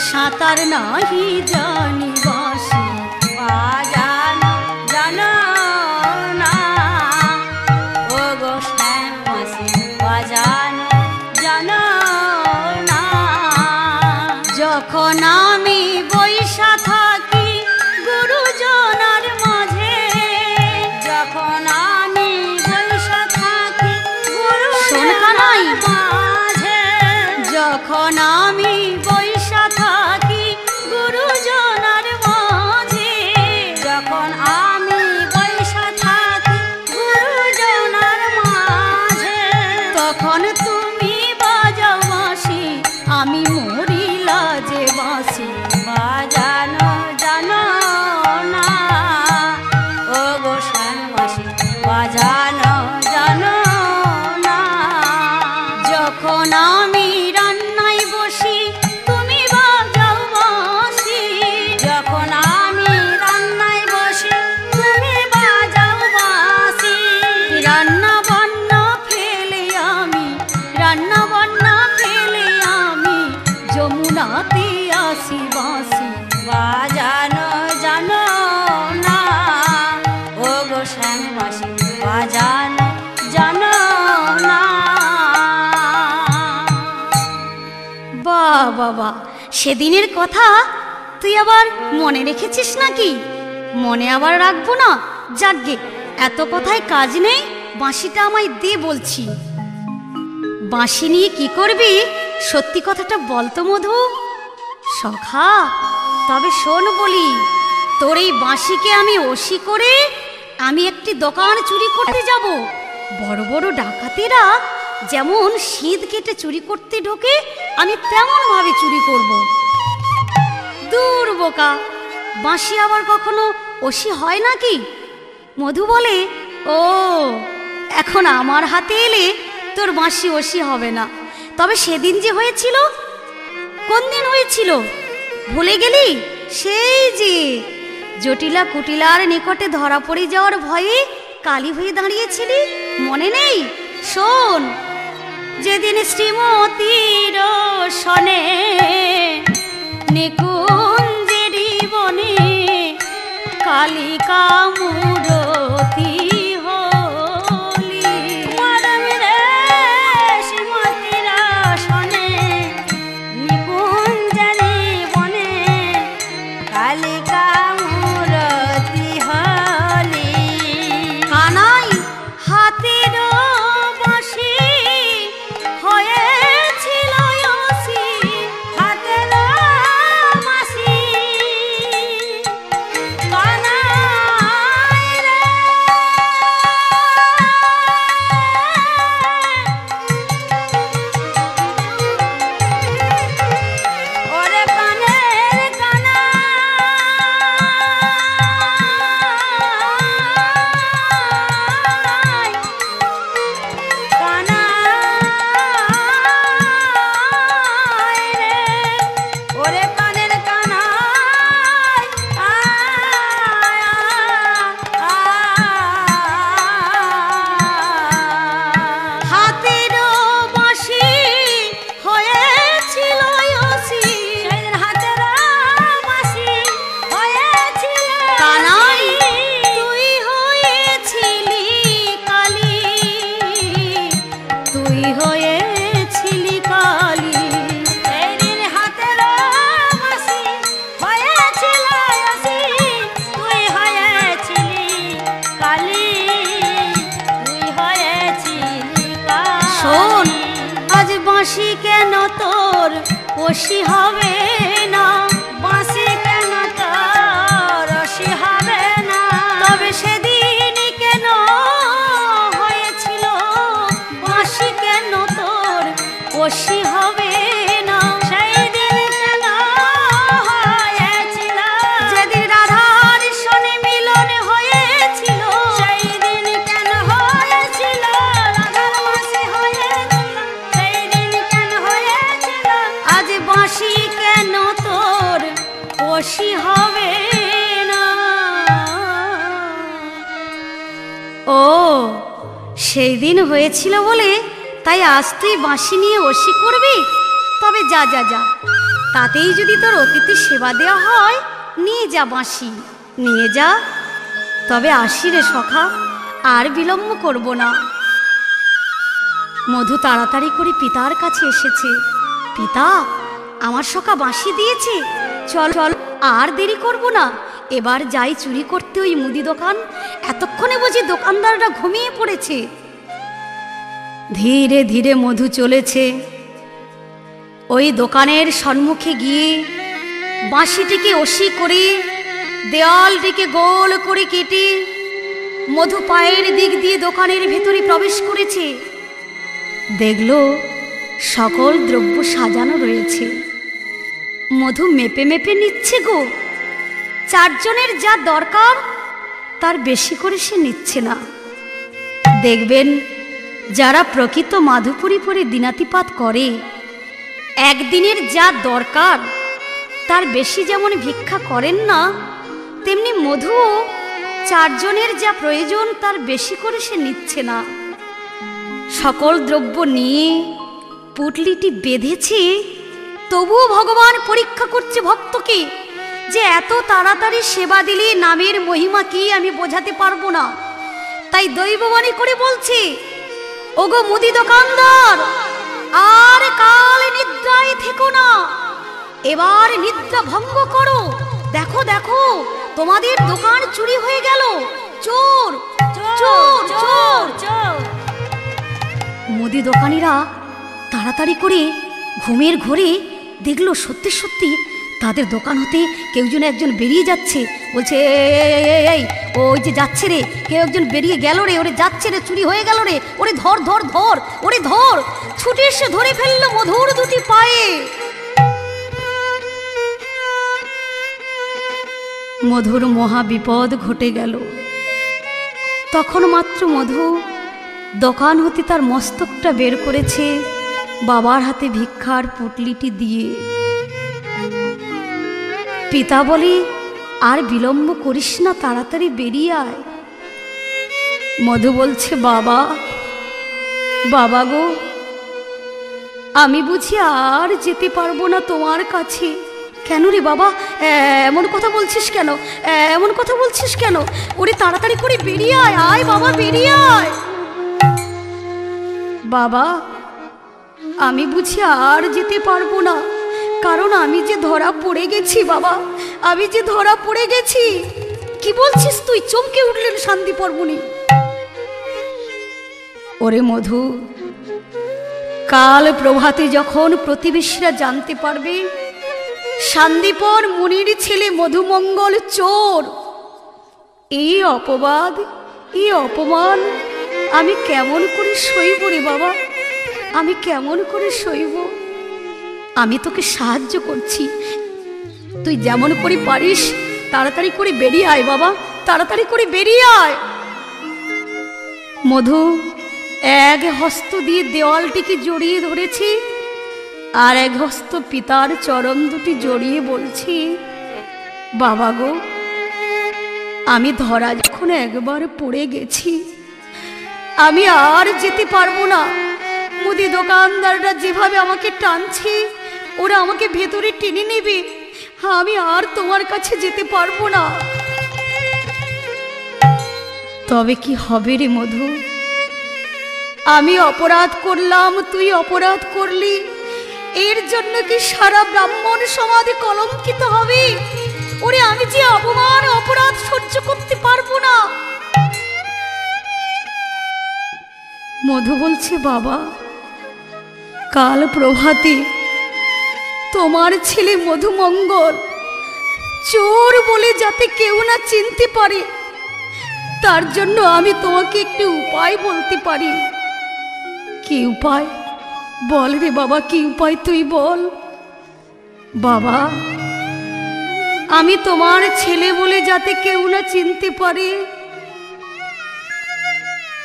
সাঁতার নাহি জানি, বাঁশি বাজানো জানো না, ওগো শ্যাম, বাঁশি বাজানো জানো না। যখন আমি বৈশা থাকি গুরুজনার মাঝে, যখন আমি বৈশা থাকি গুরুজনার মাঝে, যখন আমি বাবা, সেদিনের কথা তুই আবার মনে রেখেছিস নাকি? মনে আবার রাখবো না? যাকগে, এত কথায় কাজ নেই, বাঁশিটা আমায় দে বলছি। বাঁশি নিয়ে কি করবি সত্যি কথাটা বলতো মধু। সখা, তবে শোন বলি, তোর এই বাঁশিকে আমি ওসি করে আমি একটি দোকান চুরি করতে যাব। বড় বড় ডাকাতেরা যেমন শীত কেটে চুরি করতে ঢোকে, আমি তেমন ভাবে চুরি করব। দূর বোকা, বাঁশি আবার কখনো ওসি হয় নাকি? মধু বলে, ও এখন আমার হাতে এলে তোর বাঁশি ওসি হবে না। তবে সেদিন যে হয়েছিল, কোন দিন হয়েছিল ভুলে গেলি? সেই যে জটিলা কুটিলার নিকটে ধরা পড়ে যাওয়ার ভয়ে কালী হয়ে দাঁড়িয়েছিলি, মনে নেই? শোন, যেদিন শ্রীমতীর সনে নিকুঞ্জেরি বনে কালিকা মূরতি হলি। শ্রীমতীর সনে নিকুঞ্জেরি বনে কালিকা মূরতি হলি। কানাই হাতের বাঁশি হয়েছিল ওসি, হাতের বাঁশি কানাই রে। ওরে কানের কানাই, কানাই রে, ওরে কানের কানাই, হাতের বাঁশি হয়েছিল ওসি, সেদিন হাতের বাঁশি হয়েছিল। কানাই, তুই হয়েছিলি কালী, তুই হয়েছিলি কালী। সেদিন হাতের বাঁশি হয়েছিল ওসি, তুই হয়েছিলি কালী, তুই হয়েছিলি কালী। শোন, আজ বাঁশি কেন তোর ওসি হবে না? বাঁশি কেন তোর ওসি হবে না? তবে সেদিন কেন হয়েছিল বাঁশি কেন তোর ওসি হবে না? সেই দিন কেন হয়েছিল যেদিন রাধার সনে মিলন হয়েছিল, সেই দিন কেন হয়েছিল রাধার বাঁশি হয়েছিল, সেই দিন কেন হয়েছিল। আজ বাঁশি কেন তোর ওসি হবে না? ও, সেই দিন হয়েছিল বলে তাই আজ তুই বাঁশি নিয়ে ওসি করবি? তবে যা যা যা, তাতেই যদি তোর অতিথি সেবা দেওয়া হয়, নিয়ে যা বাঁশি, নিয়ে যা। তবে আসি রে সখা, আর বিলম্ব করব না। মধু তাড়াতাড়ি করে পিতার কাছে এসেছে। পিতা, আমার সখা বাঁশি দিয়েছে, চল চল, আর দেরি করব না, এবার যাই চুরি করতে ওই মুদি দোকান। এতক্ষণে বুঝি দোকানদাররা ঘুমিয়ে পড়েছে। ধীরে ধীরে মধু চলেছে। ওই দোকানের সম্মুখে গিয়ে বাঁশিটিকে ওসি করে দেয়ালটিকে গোল করে কেটে মধু পায়ের দিক দিয়ে দোকানের ভেতরে প্রবেশ করেছে। দেখল সকল দ্রব্য সাজানো রয়েছে। মধু মেপে মেপে নিচ্ছে গো। চারজনের যা দরকার তার বেশি করে সে নিচ্ছে না। দেখবেন, যারা প্রকৃত মাধুপুরী পরে দিনাতিপাত করে, একদিনের যা দরকার তার বেশি যেমন ভিক্ষা করেন না, তেমনি মধুও চারজনের যা প্রয়োজন তার বেশি করে সে নিচ্ছে না। সকল দ্রব্য নিয়ে পুটলিটি বেঁধেছে, তবুও ভগবান পরীক্ষা করছে ভক্তকে, যে এত তাড়াতাড়ি সেবা দিলে নামের মহিমা কি আমি বোঝাতে পারবো না। তাই দৈববাণী করে বলছে, ওগো মুদি দোকানদার, আর কাল নিদ্রায় থেকো না, এবার নিদ্রা ভঙ্গ করো। দেখো দেখো, তোমাদের দোকান চুরি হয়ে গেল। চোর চোর চোর চোর। মুদি দোকানিরা তাড়াতাড়ি করে ঘুমের ঘোরে দেখলো সত্যি সত্যি তাদের দোকান হতে কেউ যেন একজন বেরিয়ে যাচ্ছে। বলছে, এই ওই যে যাচ্ছে রে, কেউ একজন বেরিয়ে গেল রে, ওরে যাচ্ছে রে, চুরি হয়ে গেল রে, ওরে ধর ধর ধর, ওরে ধর। ছুটে এসে ধরে ফেললো মধুর দুটি পায়ে। মধুর মহা বিপদ ঘটে গেল। তখন মাত্র মধু দোকান হতে তার মস্তকটা বের করেছে বাবার হাতে ভিক্ষার পুটলিটি দিয়ে। পিতা বলে, আর বিলম্ব করিস না, তাড়াতাড়ি বেরিয়ে আয়। মধু বলছে, বাবা বাবা গো, আমি বুঝি আর যেতে পারবো না তোমার কাছে। কেন রে বাবা, এমন কথা বলছিস কেন, এমন কথা বলছিস কেন? ওরে তাড়াতাড়ি করে বেরিয়ে আয়, আয় বাবা বেরিয়ে আয়। বাবা, আমি বুঝি আর যেতে পারবো না, কারণ আমি যে ধরা পড়ে গেছি বাবা, আমি যে ধরা পড়ে গেছি। কি বলছিস তুই? চমকে উঠলেন শান্তিপর মুনি। ওরে মধু, কাল প্রভাতে যখন প্রতিবেশীরা জানতে পারবে শান্তিপর মুনির ছেলে মধুমঙ্গল চোর, এই অপবাদ, এই অপমান আমি কেমন করে সইব রে বাবা, আমি কেমন করে সইব? আমি তোকে সাহায্য করছি, তুই যেমন করে পারিস তাড়াতাড়ি করে বেরিয়ে আয় বাবা, তাড়াতাড়ি করে বেরিয়ে আয়। মধু এক হস্ত দিয়ে দেওয়ালটিকে জড়িয়ে ধরেছি, আর এক হস্ত পিতার চরণ দুটি জড়িয়ে বলছি, বাবা গো, আমি ধরা যখন একবার পড়ে গেছি, আমি আর যেতে পারবো না। মুদি দোকানদাররা যেভাবে আমাকে টানছে, ওরা আমাকে ভেতরে টেনে নেবে, আমি আর তোমার কাছে যেতে পারবো না। তবে কি হবে রে মধু? আমি অপরাধ করলাম, তুই অপরাধ করলি, এর জন্য কি সারা ব্রাহ্মণ সমাজে কলঙ্কিত হবে? ওরে আমি যে অপমান অপরাধ সহ্য করতে পারবো না। মধু বলছে, বাবা, কাল প্রভাতে তোমার ছেলে মধুমঙ্গল চোর বলে যাতে কেউ না চিনতে পারে, তার জন্য আমি তোমাকে একটি উপায় বলতে পারি। কি উপায়? বল রে বাবা, কি উপায় তুই বল। বাবা, আমি তোমার ছেলে বলে যাতে কেউ না চিনতে পারে,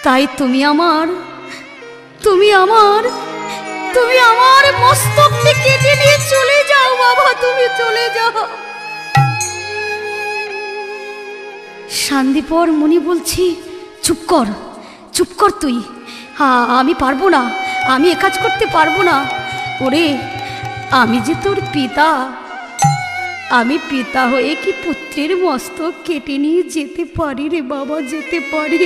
তাই তুমি আমার মস্তকটি কেটে নিয়ে চলে যাও বাবা, তুমি চলে যাও। শান্তিপর মুনি বলছি, চুপ কর, চুপ কর তুই, আমি পারবো না, আমি এ কাজ করতে পারবো না। ওরে, আমি যে তোর পিতা, আমি পিতা হয়ে কি পুত্রের মস্তক কেটে নিয়ে যেতে পারি রে বাবা, যেতে পারি?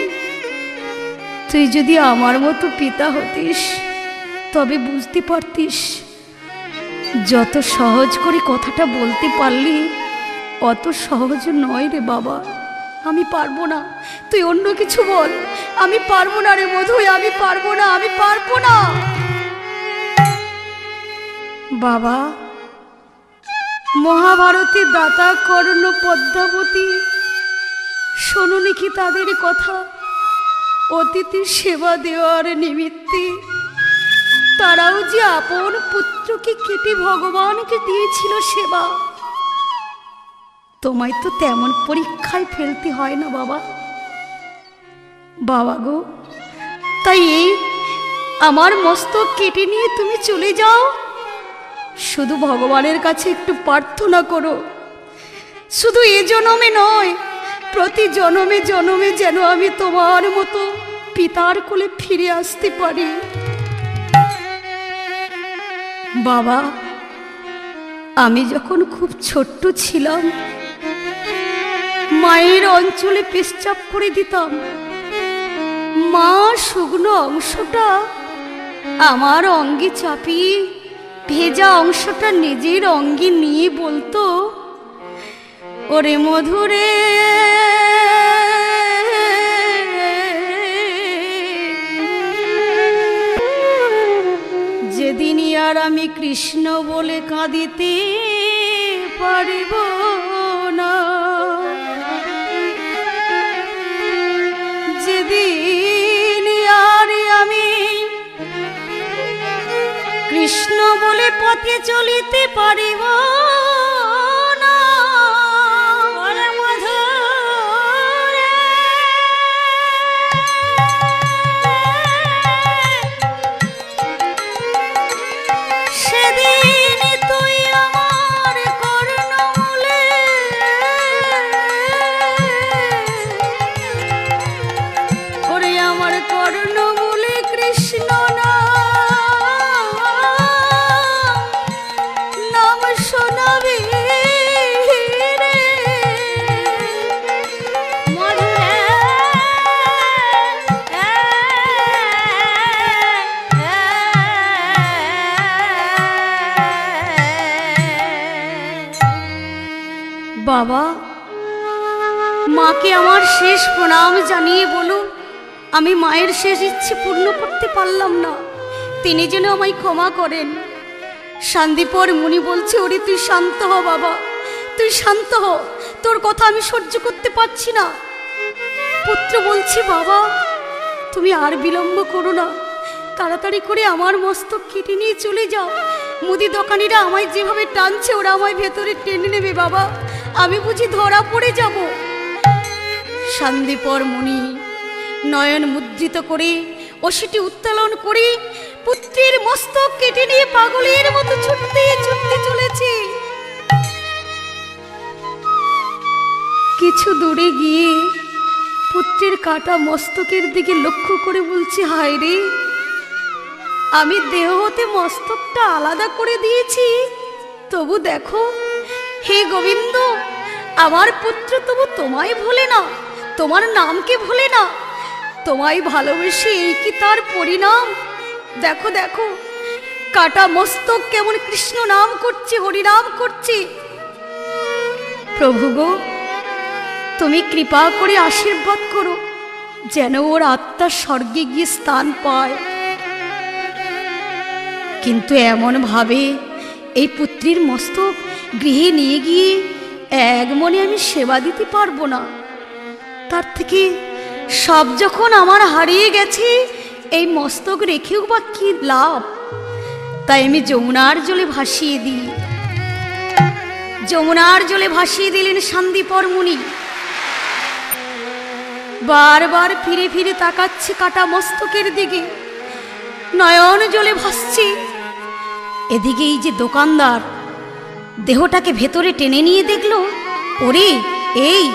তুই যদি আমার মতো পিতা হতিস তবে বুঝতে পারতিস। যত সহজ করে কথাটা বলতে পারলি, অত সহজ নয় রে বাবা, আমি পারবো না, তুই অন্য কিছু বল। আমি পারবো না রে মধু, আমি পারবো না, আমি পারবো না। বাবা, মহাভারতে দাতা কর্ণ পদ্মাবতী, শোনোনি কি তাদের কথা? অতিথির সেবা দেওয়ার নিমিত্তে তারাও যে আপন পুত্রকে কেটে ভগবানকে দিয়েছিল সেবা। তোমায় তো তেমন পরীক্ষায় ফেলতে হয় না বাবা। বাবা গো, তাই এই আমার মস্তক কেটে নিয়ে তুমি চলে যাও, শুধু ভগবানের কাছে একটু প্রার্থনা করো, শুধু এ জনমে নয়, প্রতি জনমে জনমে যেন আমি তোমার মতো পিতার কোলে ফিরে আসতে পারি। বাবা, আমি যখন খুব ছোট্ট ছিলাম, মায়ের অঞ্চলে পেশচাপ করে দিতাম, মা শুকনো অংশটা আমার অঙ্গে চাপিয়ে ভেজা অংশটা নিজের অঙ্গে নিয়ে বলতো, ওরে মধুরে যেদিন আর আমি কৃষ্ণ বলে কাঁদিতে পারিব না, যেদিন আর আমি কৃষ্ণ বলে পথে চলিতে পারিব না, সেদিন তুই আমার কর্ণমূলে ওরে আমার কর্ণমূলে কৃষ্ণ নাম শোনাবি রে মধুরে। বাবা, মাকে আমার শেষ প্রণাম জানিয়ে বলো, আমি মায়ের শেষ ইচ্ছে পূর্ণ করতে পারলাম না, তিনি যেন আমায় ক্ষমা করেন। শান্তিপর মুনি বলছে, ওরে তুই শান্ত হ বাবা, তুই শান্ত হ, তোর কথা আমি সহ্য করতে পারছি না। পুত্র বলছি, বাবা তুমি আর বিলম্ব করো না, তাড়াতাড়ি করে আমার মস্তক কেটে নিয়ে চলে যাও। মুদি দোকানিরা আমায় যেভাবে টানছে ওরা আমায় ভেতরে টেনে নেবে বাবা, আমি বুঝি ধরা পড়ে যাব। শান্তিপর মুনি নয়ন মুদ্রিত করে অসিটি উত্তোলন করে পুত্রের মস্তক কেটে নিয়ে পাগলের মতো ছুটতে ছুটতে চলেছে। কিছু দূরে গিয়ে পুত্রের কাটা মস্তকের দিকে লক্ষ্য করে বলছে, হায় রে, আমি দেহ হতে মস্তকটা আলাদা করে দিয়েছি, তবু দেখো হে গোবিন্দ, আমার পুত্র তবু তোমায় ভোলে না, তোমার নামকে ভোলে না, তোমায় ভালোবেসে এই কি তার পরিণাম? দেখো দেখো কাটা মস্তক কেমন কৃষ্ণ নাম করছে, হরিনাম করছে। প্রভু গো, তুমি কৃপা করে আশীর্বাদ করো যেন ওর আত্মা স্বর্গে গিয়ে স্থান পায়। কিন্তু এমন ভাবে এই পুত্রীর মস্তক গৃহে নিয়ে গিয়ে এক মনে আমি সেবা দিতে পারবো না, তার থেকে সব যখন আমার হারিয়ে গেছে এই মস্তক রেখেও বা কি লাভ? তাই আমি যমুনার জলে ভাসিয়ে দিই। যমুনার জলে ভাসিয়ে দিলেন শান্তিপর মুনি। বারবার ফিরে ফিরে তাকাচ্ছে কাটা মস্তকের দিকে, নয়ন জলে ভাসছে। এদিকে এই যে দোকানদার দেহটাকে ভেতরে টেনে নিয়ে দেখলো, ওরে এই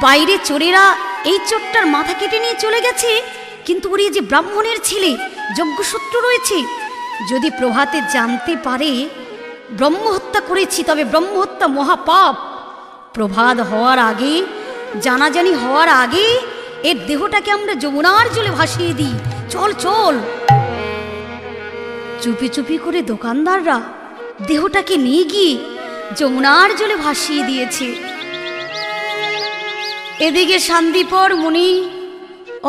বাইরে চোরেরা এই চোরটার মাথা কেটে নিয়ে চলে গেছে, কিন্তু ওরে যে ব্রাহ্মণের ছেলে যজ্ঞসূত্র রয়েছে, যদি প্রভাতে জানতে পারে ব্রহ্মহত্যা করেছি তবে ব্রহ্মহত্যা মহাপাপ। প্রভাত হওয়ার আগে, জানাজানি হওয়ার আগে এর দেহটাকে আমরা যমুনার জলে ভাসিয়ে দিই, চল চল। চুপি চুপি করে দোকানদাররা দেহটাকে নিয়ে গিয়ে যমুনার জলে ভাসিয়ে দিয়েছে। এদিকে শান্তিপর মুনি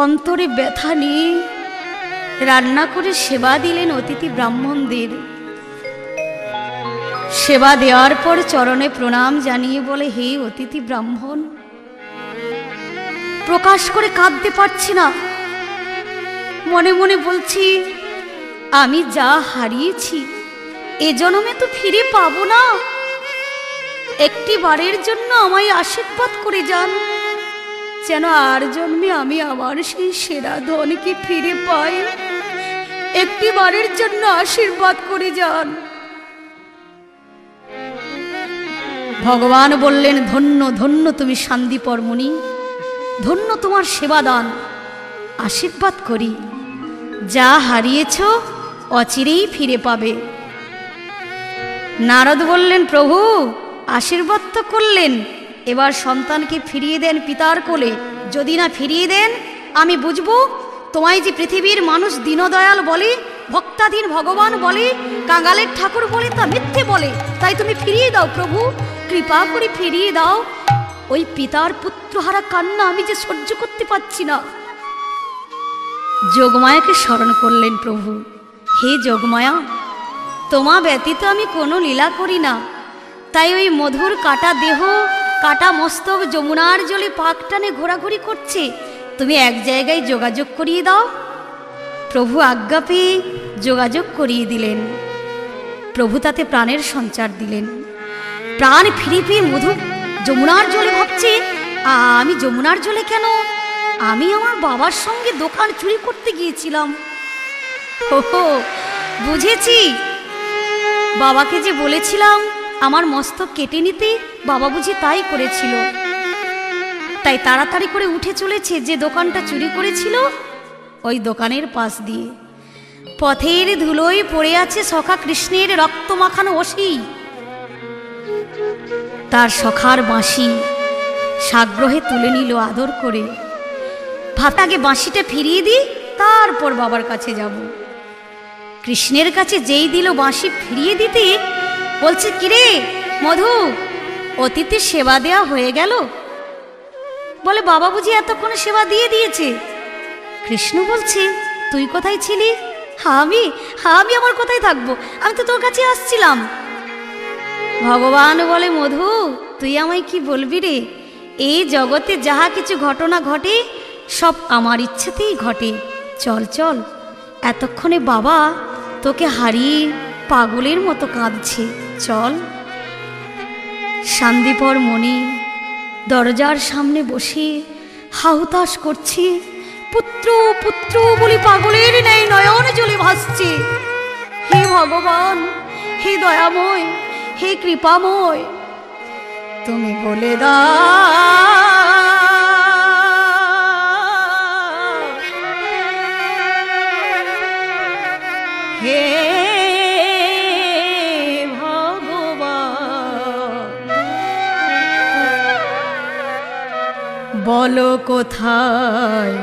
অন্তরে ব্যথা নিয়ে রান্না করে সেবা দিলেন অতিথি ব্রাহ্মণদের। সেবা দেওয়ার পর চরণে প্রণাম জানিয়ে বলে, হে অতিথি ব্রাহ্মণ, প্রকাশ করে কাঁদতে পারছি না, মনে মনে বলছি আমি যা হারিয়েছি এ জন্মে তো ফিরে পাবো না, একটি বারের জন্য আমায় আশীর্বাদ করে যান, যেন আর জন্মে আমি আমার সেই সেরা ধনকে ফিরে পাই, একটি বারের জন্য আশীর্বাদ করে যান। ভগবান বললেন, ধন্য ধন্য তুমি শান্তিপর মুনি, ধন্য তোমার সেবাদান, আশীর্বাদ করি, যা হারিয়েছ অচিরেই ফিরে পাবে। নারদ বললেন, প্রভু আশীর্বাদ তো করলেন, এবার সন্তানকে ফিরিয়ে দেন পিতার কোলে, যদি না ফিরিয়ে দেন আমি বুঝবো তোমায় যে পৃথিবীর মানুষ দীনদয়াল বলে ভক্তাধীন ভগবান বলে, কাঙালের ঠাকুর বলে তা মিথ্যে বলে, তাই তুমি ফিরিয়ে দাও প্রভু, কৃপা করে ফিরিয়ে দাও। ওই পিতার পুত্রহারা কান্না আমি যে সহ্য করতে পারছি না। যোগমায়াকে স্মরণ করলেন প্রভু, হে যোগমায়া, তোমা ব্যতীত আমি কোনো লীলা করি না, তাই ওই মধুর কাটা দেহ কাটা মস্তক যমুনার জলে পাক টানে ঘোরাঘুরি করছে, তুমি এক জায়গায় যোগাযোগ করিয়ে দাও। প্রভু আজ্ঞা পেয়ে যোগাযোগ করিয়ে দিলেন। প্রভু তাতে প্রাণের সঞ্চার দিলেন। প্রাণ ফিরে পেয়ে মধু যমুনার জলে ভাবছে, আমি যমুনার জলে কেন? আমি আমার বাবার সঙ্গে দোকান চুরি করতে গিয়েছিলাম। ওহো, বুঝেছি, বাবাকে যে বলেছিলাম আমার মস্তক কেটে নিতে, বাবা বুঝি তাই করেছিল। তাই তাড়াতাড়ি করে উঠে চলেছে যে দোকানটা চুরি করেছিল, ওই দোকানের পাশ দিয়ে। পথের ধুলোয় পড়ে আছে সখা কৃষ্ণের রক্ত মাখানো অসি, তার সখার বাঁশি সাগ্রহে তুলে নিল আদর করে। ভাতাকে বাঁশিটা ফিরিয়ে দিই, তারপর বাবার কাছে যাব। কৃষ্ণের কাছে যেই দিল বাঁশি ফিরিয়ে দিতে, বলছে, কিরে মধু, অতিথির সেবা দেওয়া হয়ে গেল? বলে, বাবা বুঝি এতক্ষণে সেবা দিয়ে দিয়েছে। কৃষ্ণ বলছে, তুই কোথায় ছিলি? আমি আমার কোথায় থাকবো, আমি তো তোর কাছে আসছিলাম। ভগবান বলে, মধু, তুই আমায় কি বলবি রে? এই জগতে যাহা কিছু ঘটনা ঘটে সব আমার ইচ্ছেতেই ঘটে। চল চল, এতক্ষণে বাবা তোকে হারিয়ে পাগলের মতো কাঁদছে, চল। শান্তিপর মনি দরজার সামনে বসে হাহুতাশ করছে, পুত্র পুত্র বলে পাগলের ন্যায় নয়ন জলে ভাসছে। হে ভগবান, হে দয়াময়, হে কৃপাময়, তুমি বলে দাও, হে ভগবান, বলো কোথায়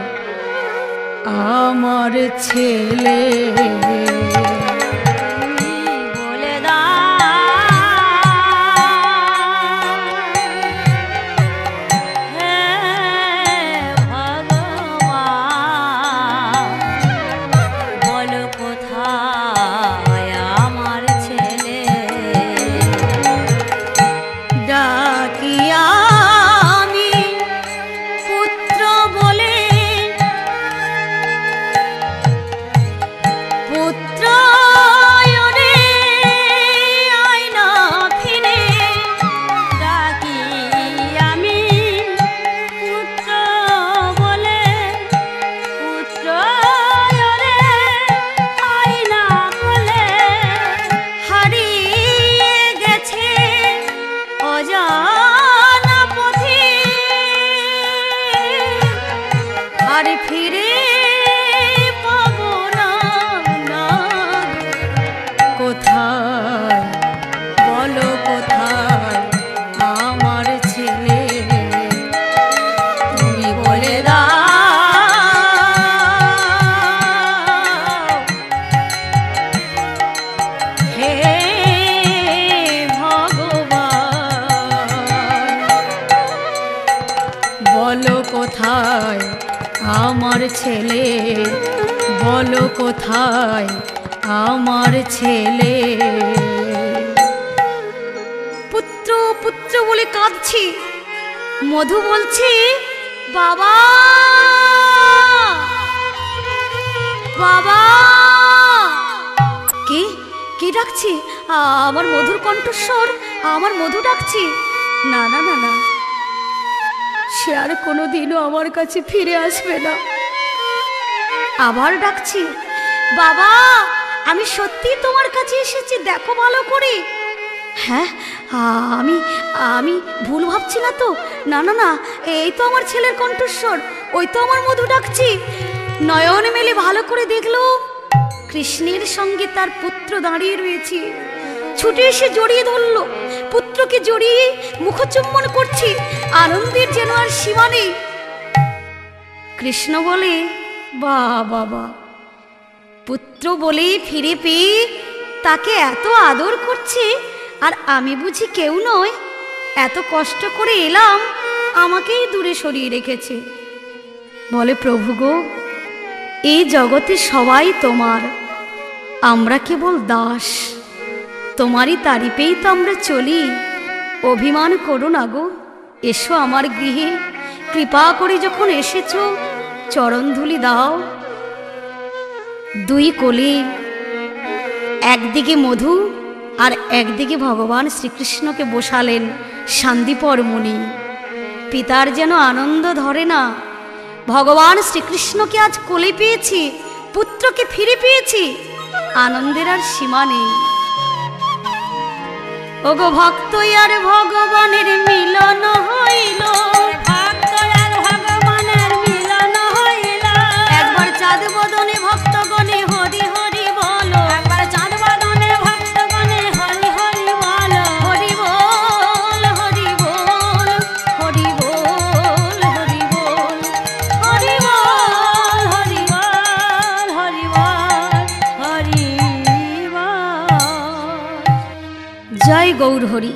আমার ছেলে? আমার ছেলে, বলো কোথায় আমার ছেলে? পুত্র পুত্র বলে কাঁদছি। মধু বলছে, বাবা বাবা। কে কে ডাকছে? আমার মধুর কণ্ঠস্বর, আমার মধু ডাকছে। না না না না, সে আর কোনোদিনও আমার কাছে ফিরে আসবে না। আবার ডাকছি, বাবা, আমি সত্যি তোমার কাছে এসেছি, দেখো ভালো করে। হ্যাঁ, আমি আমি ভুল ভাবছি না তো? না না না, এই তো আমার ছেলের কণ্ঠস্বর, ওই তো আমার মধু ডাকছি। নয়ন মেলে ভালো করে দেখলো, কৃষ্ণের সঙ্গে তার পুত্র দাঁড়িয়ে রয়েছে। ছুটে এসে জড়িয়ে ধরল, পুত্রকে জড়িয়ে মুখচুম্বন করছি, আনন্দের যেন আর সীমা নেই। কৃষ্ণ বলে, বাহ বাবা, পুত্র বলেই ফিরে পেয়ে তাকে এত আদর করছে, আর আমি বুঝি কেউ নয়? এত কষ্ট করে এলাম, আমাকেই দূরে সরিয়ে রেখেছে। বলে, প্রভু গো, এই জগতে সবাই তোমার, আমরা কেবল দাস। তোমারই তারিফেই তো আমরা চলি। অভিমান করো না গো, এসো আমার গৃহে। কৃপা করে যখন এসেছো, চরণধুলি দাও। দুই কোলে, একদিকে মধু আর একদিকে ভগবান শ্রীকৃষ্ণকে বসালেন শান্তিপর মুনি। পিতার যেন আনন্দ ধরে না। ভগবান শ্রীকৃষ্ণকে আজ কোলে পেয়েছি, পুত্রকে ফিরে পেয়েছি, আনন্দের আর সীমা নেই। ওগো ভক্ত আর ভগবানের মিলন হইল, ভক্ত আর ভগবানের মিলন হইল। একবার চাঁদ বদনে ভক্তগণে হরি হরি বলো, একবার চাঁদ বদনে ভক্তগণে হরি হরি বলো। হরি বল, হরি বল, হরি বল, হরি বল, হরি বল, হরি বল, হরি বল, হরি বল। জয় গৌর হরি।